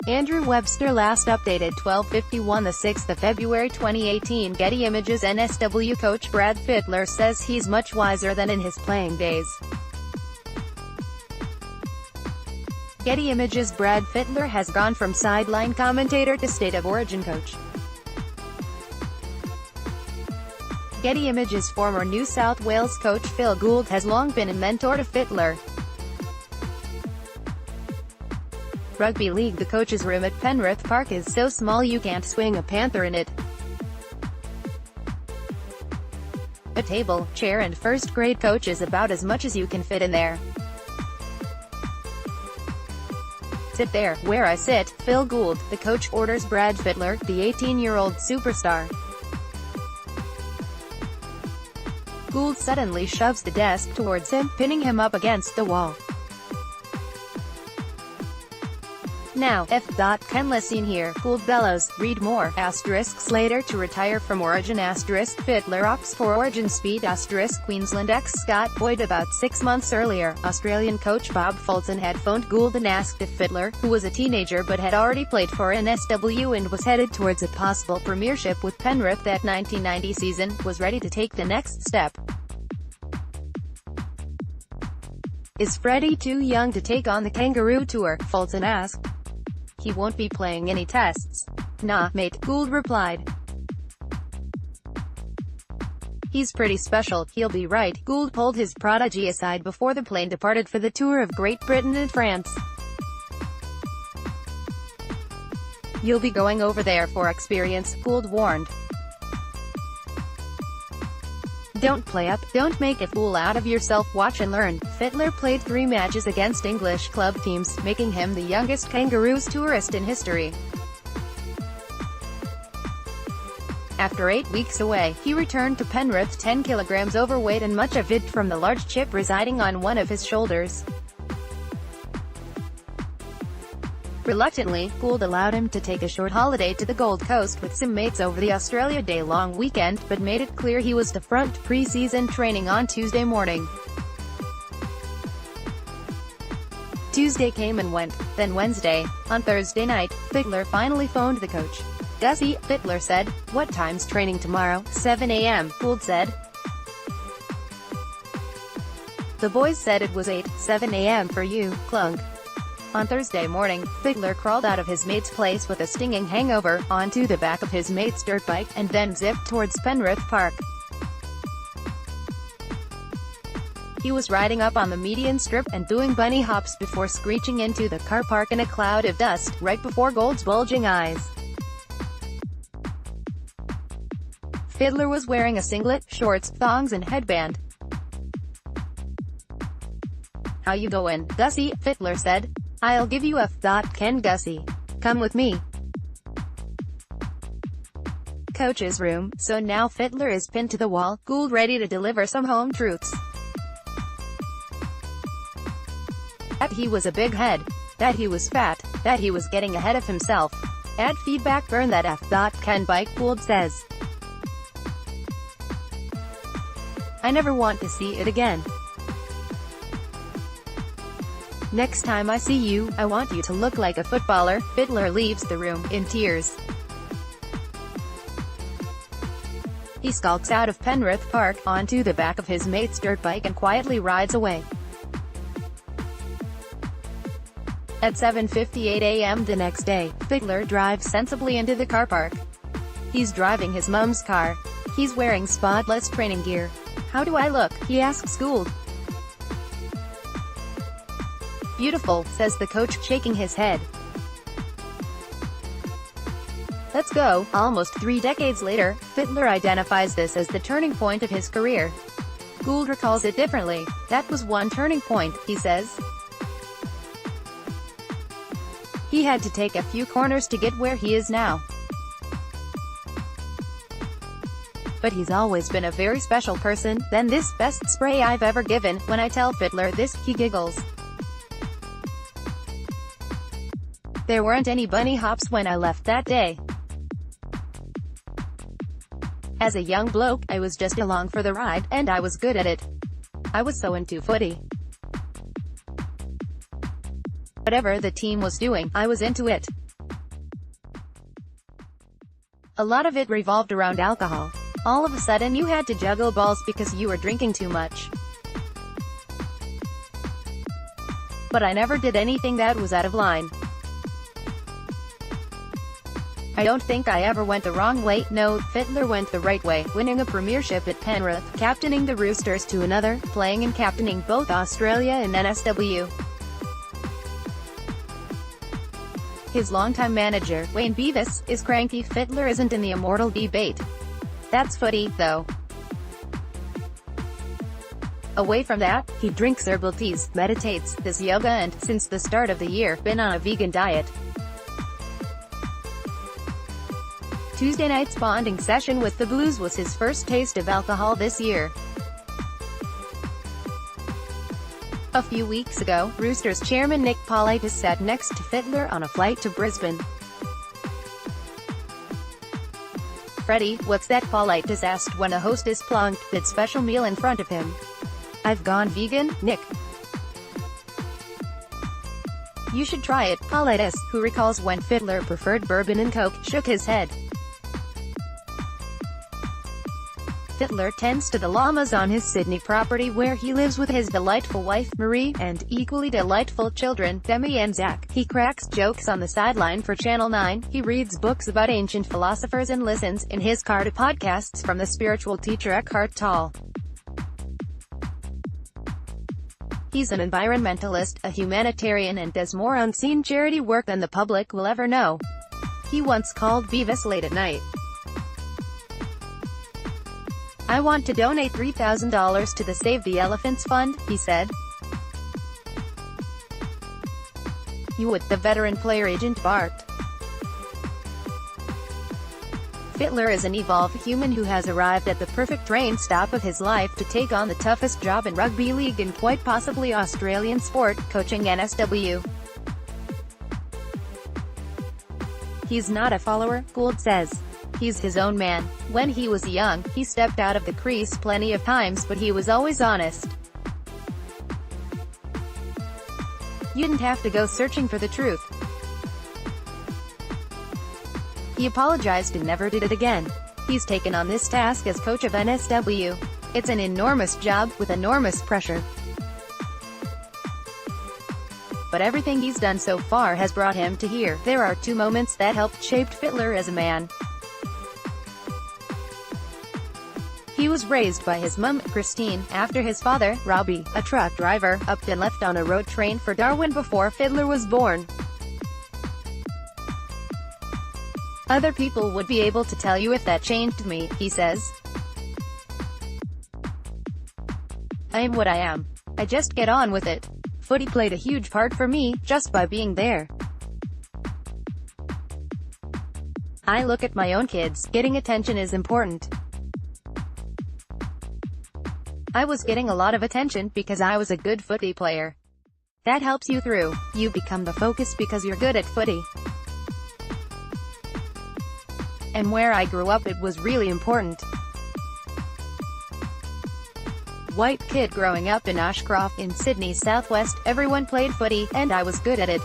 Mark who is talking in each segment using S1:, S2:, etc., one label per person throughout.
S1: Andrew Webster last updated 12:51 the 6th of February 2018. Getty Images. NSW coach Brad Fittler says he's much wiser than in his playing days. Getty Images. Brad Fittler has gone from sideline commentator to State of Origin coach. Getty Images. Former New South Wales coach Phil Gould has long been a mentor to Fittler. Rugby league. The coach's room at Penrith Park is so small you can't swing a panther in it. A table, chair and first-grade coach is about as much as you can fit in there. Sit there, where I sit, Phil Gould, the coach, orders Brad Fittler, the 18-year-old superstar. Gould suddenly shoves the desk towards him, pinning him up against the wall. Now, F.Ken seen here, Gould bellows, read more, *, later to retire from Origin *, Fittler opts for Origin speed *, Queensland Scott Boyd. About 6 months earlier, Australian coach Bob Fulton had phoned Gould and asked if Fittler, who was a teenager but had already played for NSW and was headed towards a possible premiership with Penrith that 1990 season, was ready to take the next step. Is Freddie too young to take on the Kangaroo Tour? Fulton asked. He won't be playing any tests. Nah, mate, Gould replied. He's pretty special, he'll be right. Gould pulled his prodigy aside before the plane departed for the tour of Great Britain and France. You'll be going over there for experience, Gould warned. Don't play up, don't make a fool out of yourself, watch and learn. Fittler played 3 matches against English club teams, making him the youngest Kangaroos tourist in history. After 8 weeks away, he returned to Penrith 10 kilograms overweight and much of it from the large chip residing on one of his shoulders. Reluctantly, Gould allowed him to take a short holiday to the Gold Coast with some mates over the Australia Day long weekend, but made it clear he was to front pre-season training on Tuesday morning. Tuesday came and went, then Wednesday. On Thursday night, Fittler finally phoned the coach. Gussie, Fittler said. What time's training tomorrow? 7 a.m., Gould said. The boys said it was 7 a.m. for you, Clunk. On Thursday morning, Fittler crawled out of his mate's place with a stinging hangover, onto the back of his mate's dirt bike, and then zipped towards Penrith Park. He was riding up on the median strip, and doing bunny hops before screeching into the car park in a cloud of dust, right before Gould's bulging eyes. Fittler was wearing a singlet, shorts, thongs and headband. How you goin', Gussie? Fittler said. I'll give you F.Ken, Gussie. Come with me. Coach's room. So now Fittler is pinned to the wall, Gould ready to deliver some home truths. That he was a big head. That he was fat. That he was getting ahead of himself. Add feedback, burn that F.Ken bike, Gould says. I never want to see it again. Next time I see you, I want you to look like a footballer. Fittler leaves the room, in tears. He skulks out of Penrith Park, onto the back of his mate's dirt bike and quietly rides away. At 7:58 a.m. the next day, Fittler drives sensibly into the car park. He's driving his mum's car. He's wearing spotless training gear. How do I look? He asks Gould. Beautiful, says the coach, shaking his head. Let's go. Almost 3 decades later, Fittler identifies this as the turning point of his career. Gould recalls it differently. That was one turning point, he says. He had to take a few corners to get where he is now. But he's always been a very special person. Then this best spray I've ever given. When I tell Fittler this, he giggles. There weren't any bunny hops when I left that day. As a young bloke, I was just along for the ride, and I was good at it. I was so into footy. Whatever the team was doing, I was into it. A lot of it revolved around alcohol. All of a sudden you had to juggle balls because you were drinking too much. But I never did anything that was out of line. I don't think I ever went the wrong way. No, Fittler went the right way, winning a premiership at Penrith, captaining the Roosters to another, playing and captaining both Australia and NSW. His longtime manager, Wayne Beavis, is cranky. Fittler isn't in the immortal debate. That's footy, though. Away from that, he drinks herbal teas, meditates, does yoga and, since the start of the year, been on a vegan diet. Tuesday night's bonding session with the Blues was his first taste of alcohol this year. A few weeks ago, Roosters chairman Nick Politis sat next to Fittler on a flight to Brisbane. "Freddie, what's that?" Politis asked when a hostess plonked that special meal in front of him. "I've gone vegan, Nick. You should try it." Politis, who recalls when Fittler preferred bourbon and Coke, shook his head. Fittler tends to the llamas on his Sydney property where he lives with his delightful wife, Marie, and equally delightful children, Demi and Zach. He cracks jokes on the sideline for Channel 9, he reads books about ancient philosophers and listens, in his car, to podcasts from the spiritual teacher Eckhart Tolle. He's an environmentalist, a humanitarian and does more unseen charity work than the public will ever know. He once called Beavis late at night. "I want to donate $3,000 to the Save the Elephants Fund," he said. "You would," the veteran player agent barked. Fittler is an evolved human who has arrived at the perfect train stop of his life to take on the toughest job in rugby league and quite possibly Australian sport, coaching NSW. He's not a follower, Gould says. He's his own man. When he was young, he stepped out of the crease plenty of times, but he was always honest. You didn't have to go searching for the truth. He apologized and never did it again. He's taken on this task as coach of NSW. It's an enormous job, with enormous pressure. But everything he's done so far has brought him to here. There are two moments that helped shape Fittler as a man. He was raised by his mum, Christine, after his father, Robbie, a truck driver, upped and left on a road train for Darwin before Fittler was born. "Other people would be able to tell you if that changed me," he says. "I am what I am. I just get on with it. Footy played a huge part for me, just by being there. I look at my own kids, getting attention is important. I was getting a lot of attention because I was a good footy player. That helps you through. You become the focus because you're good at footy. And where I grew up, it was really important. White kid growing up in Ashcroft, in Sydney's southwest, everyone played footy, and I was good at it.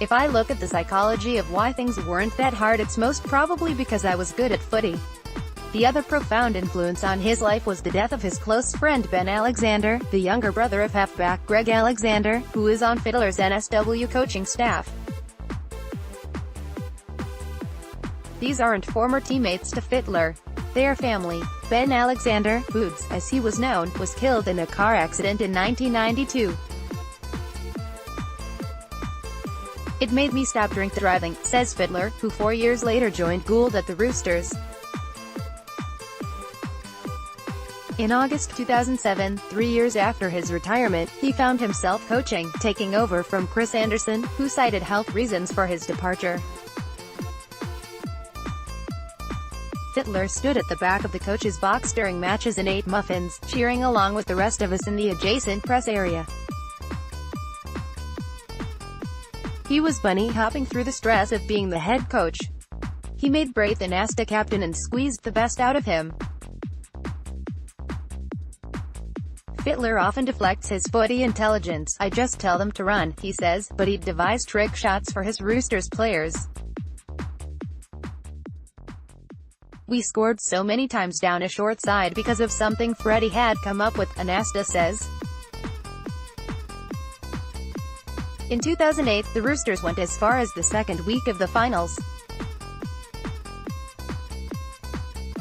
S1: If I look at the psychology of why things weren't that hard, it's most probably because I was good at footy." The other profound influence on his life was the death of his close friend Ben Alexander, the younger brother of halfback Greg Alexander, who is on Fittler's NSW coaching staff. These aren't former teammates to Fittler. They're family. Ben Alexander, Boots, as he was known, was killed in a car accident in 1992. "It made me stop drink driving," says Fittler, who 4 years later joined Gould at the Roosters. In August 2007, 3 years after his retirement, he found himself coaching, taking over from Chris Anderson, who cited health reasons for his departure. Fittler stood at the back of the coach's box during matches and ate muffins, cheering along with the rest of us in the adjacent press area. He was bunny hopping through the stress of being the head coach. He made Braith an Asta captain and squeezed the best out of him. Fittler often deflects his footy intelligence. "I just tell them to run," he says, but he'd devise trick shots for his Roosters players. We scored so many times down a short side because of something Freddie had come up with, Anasta says. In 2008, the Roosters went as far as the second week of the finals.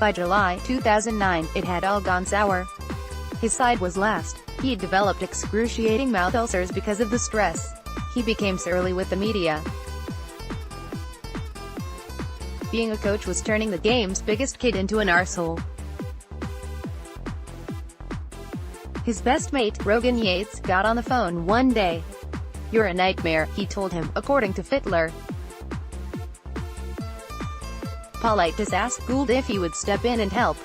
S1: By July 2009, it had all gone sour. His side was last. He'd developed excruciating mouth ulcers because of the stress. He became surly with the media. Being a coach was turning the game's biggest kid into an arsehole. His best mate, Rogan Yates, got on the phone one day. "You're a nightmare," he told him, according to Fittler. Politis asked Gould if he would step in and help.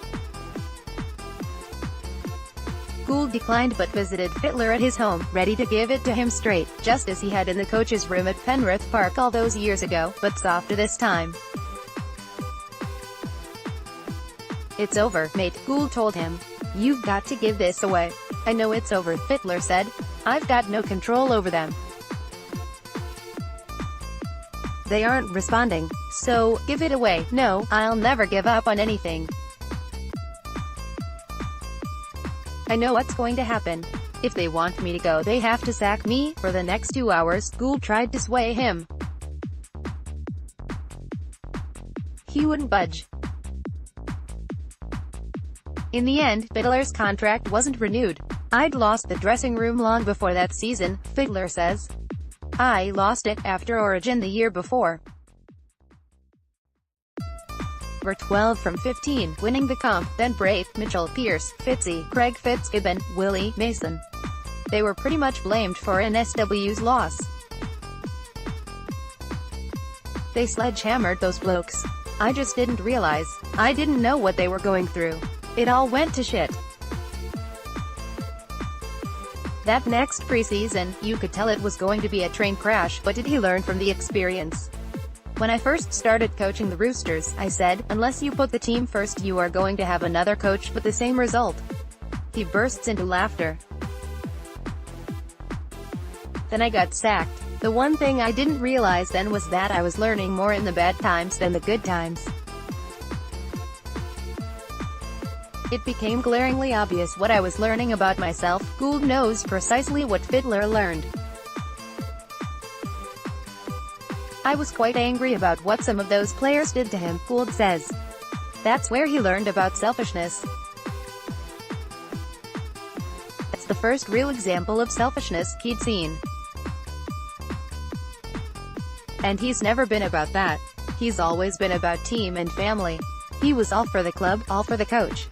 S1: Gould declined but visited Fittler at his home, ready to give it to him straight, just as he had in the coach's room at Penrith Park all those years ago, but softer this time. "It's over, mate," Gould told him. "You've got to give this away." "I know it's over," Fittler said. "I've got no control over them. They aren't responding. So, give it away." "No, I'll never give up on anything. I know what's going to happen. If they want me to go, they have to sack me." For the next 2 hours, Gould tried to sway him. He wouldn't budge. In the end, Fittler's contract wasn't renewed. "I'd lost the dressing room long before that season," Fittler says. "I lost it after Origin the year before. We're 12 from 15, winning the comp, then Braith, Mitchell Pearce, Fitzy, Craig Fitzgibbon, Willie Mason. They were pretty much blamed for NSW's loss. They sledgehammered those blokes. I just didn't realize. I didn't know what they were going through. It all went to shit. That next preseason, you could tell it was going to be a train crash, but did he learn from the experience? When I first started coaching the Roosters, I said, unless you put the team first, you are going to have another coach with the same result." He bursts into laughter. "Then I got sacked. The one thing I didn't realize then was that I was learning more in the bad times than the good times. It became glaringly obvious what I was learning about myself." Gould knows precisely what Fittler learned. "I was quite angry about what some of those players did to him," Gould says. That's where he learned about selfishness. That's the first real example of selfishness he'd seen. And he's never been about that. He's always been about team and family. He was all for the club, all for the coach.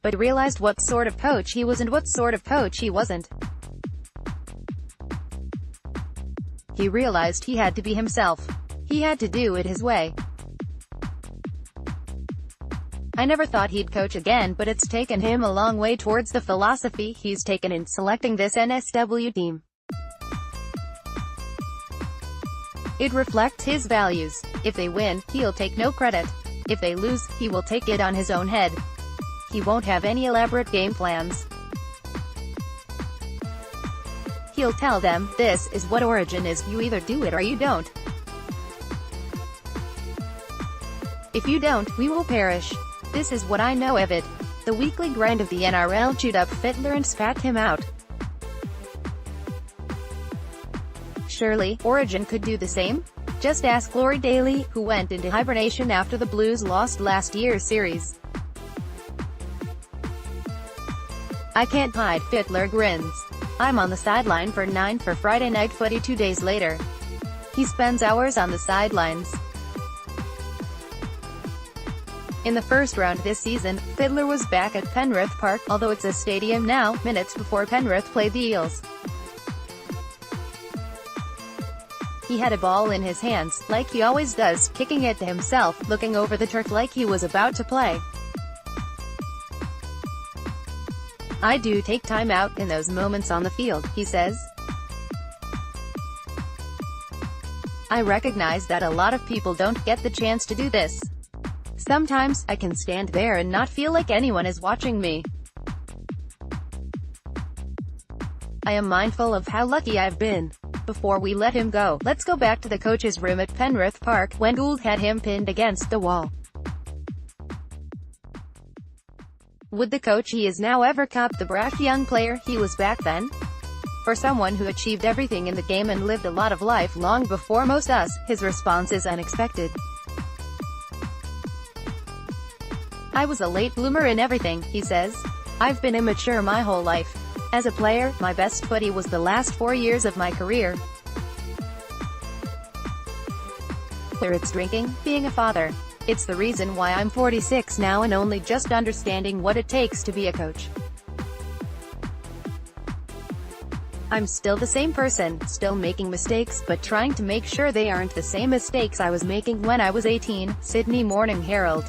S1: But realized what sort of coach he was and what sort of coach he wasn't. He realized he had to be himself. He had to do it his way. I never thought he'd coach again, but it's taken him a long way towards the philosophy he's taken in selecting this NSW team. It reflects his values. If they win, he'll take no credit. If they lose, he will take it on his own head. He won't have any elaborate game plans. He'll tell them, this is what Origin is, you either do it or you don't. If you don't, we will perish. This is what I know of it. The weekly grind of the NRL chewed up Fittler and spat him out. Surely, Origin could do the same? Just ask Laurie Daly, who went into hibernation after the Blues lost last year's series. I can't hide, Fittler grins. I'm on the sideline for 9 for Friday Night Footy 2 days later. He spends hours on the sidelines. In the first round this season, Fittler was back at Penrith Park, although it's a stadium now, minutes before Penrith played the Eels. He had a ball in his hands, like he always does, kicking it to himself, looking over the turf like he was about to play. I do take time out in those moments on the field, he says. I recognize that a lot of people don't get the chance to do this. Sometimes, I can stand there and not feel like anyone is watching me. I am mindful of how lucky I've been. Before we let him go, let's go back to the coach's room at Penrith Park, when Gould had him pinned against the wall. Would the coach he is now ever cop the brash young player he was back then? For someone who achieved everything in the game and lived a lot of life long before most us, his response is unexpected. "I was a late bloomer in everything," he says. "I've been immature my whole life. As a player, my best footy was the last 4 years of my career. Whether it's drinking, being a father. It's the reason why I'm 46 now and only just understanding what it takes to be a coach. I'm still the same person, still making mistakes, but trying to make sure they aren't the same mistakes I was making when I was 18, Sydney Morning Herald.